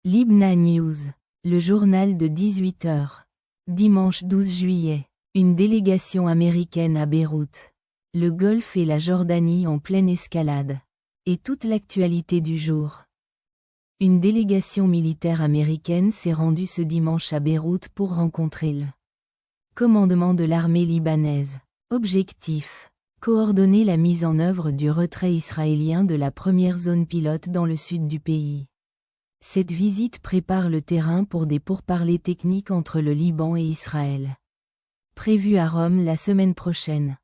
Libna News, le journal de 18 heures. Dimanche 12 juillet, une délégation américaine à Beyrouth. Le Golfe et la Jordanie en pleine escalade. Et toute l'actualité du jour. Une délégation militaire américaine s'est rendue ce dimanche à Beyrouth pour rencontrer le commandement de l'armée libanaise. Objectif: coordonner la mise en œuvre du retrait israélien de la première zone pilote dans le sud du pays. Cette visite prépare le terrain pour des pourparlers techniques entre le Liban et Israël. Prévu à Rome la semaine prochaine.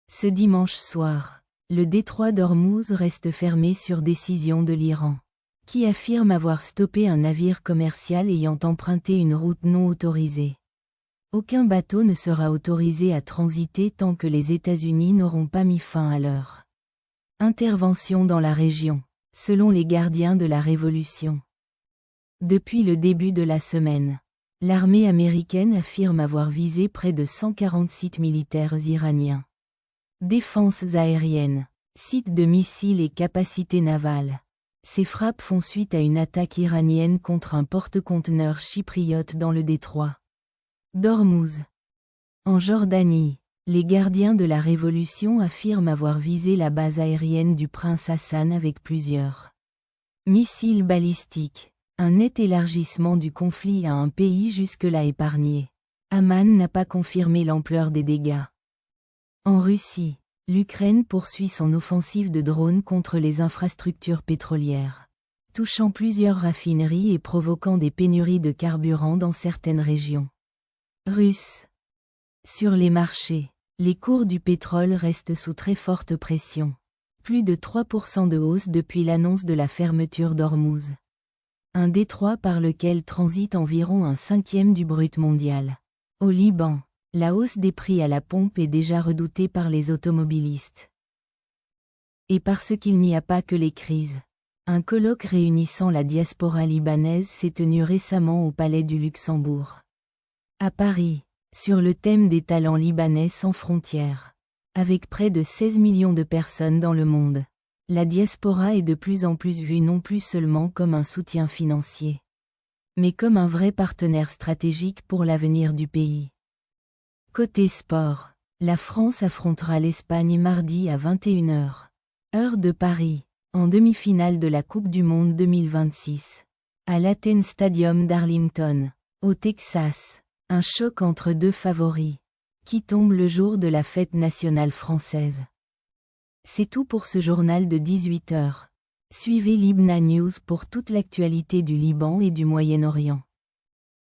Ce dimanche soir, le détroit d'Ormuz reste fermé sur décision de l'Iran, qui affirme avoir stoppé un navire commercial ayant emprunté une route non autorisée. Aucun bateau ne sera autorisé à transiter tant que les États-Unis n'auront pas mis fin à leur intervention dans la région, selon les gardiens de la Révolution. Depuis le début de la semaine, l'armée américaine affirme avoir visé près de 140 sites militaires iraniens. Défenses aériennes, sites de missiles et capacités navales. Ces frappes font suite à une attaque iranienne contre un porte-conteneurs chypriote dans le détroit d'Ormuz. En Jordanie, les gardiens de la Révolution affirment avoir visé la base aérienne du prince Hassan avec plusieurs missiles balistiques. Un net élargissement du conflit à un pays jusque-là épargné. Amman n'a pas confirmé l'ampleur des dégâts. En Russie, l'Ukraine poursuit son offensive de drones contre les infrastructures pétrolières, touchant plusieurs raffineries et provoquant des pénuries de carburant dans certaines régions russes. Sur les marchés, les cours du pétrole restent sous très forte pression. Plus de 3% de hausse depuis l'annonce de la fermeture d'Ormuz. Un détroit par lequel transite environ un cinquième du brut mondial. Au Liban, la hausse des prix à la pompe est déjà redoutée par les automobilistes. Et parce qu'il n'y a pas que les crises. Un colloque réunissant la diaspora libanaise s'est tenu récemment au Palais du Luxembourg. À Paris, sur le thème des talents libanais sans frontières. Avec près de 16 millions de personnes dans le monde. La diaspora est de plus en plus vue non plus seulement comme un soutien financier, mais comme un vrai partenaire stratégique pour l'avenir du pays. Côté sport, la France affrontera l'Espagne mardi à 21 heures, heure de Paris, en demi-finale de la Coupe du Monde 2026, à l'Athens Stadium d'Arlington, au Texas, un choc entre deux favoris, qui tombe le jour de la fête nationale française. C'est tout pour ce journal de 18 heures. Suivez Libna News pour toute l'actualité du Liban et du Moyen-Orient.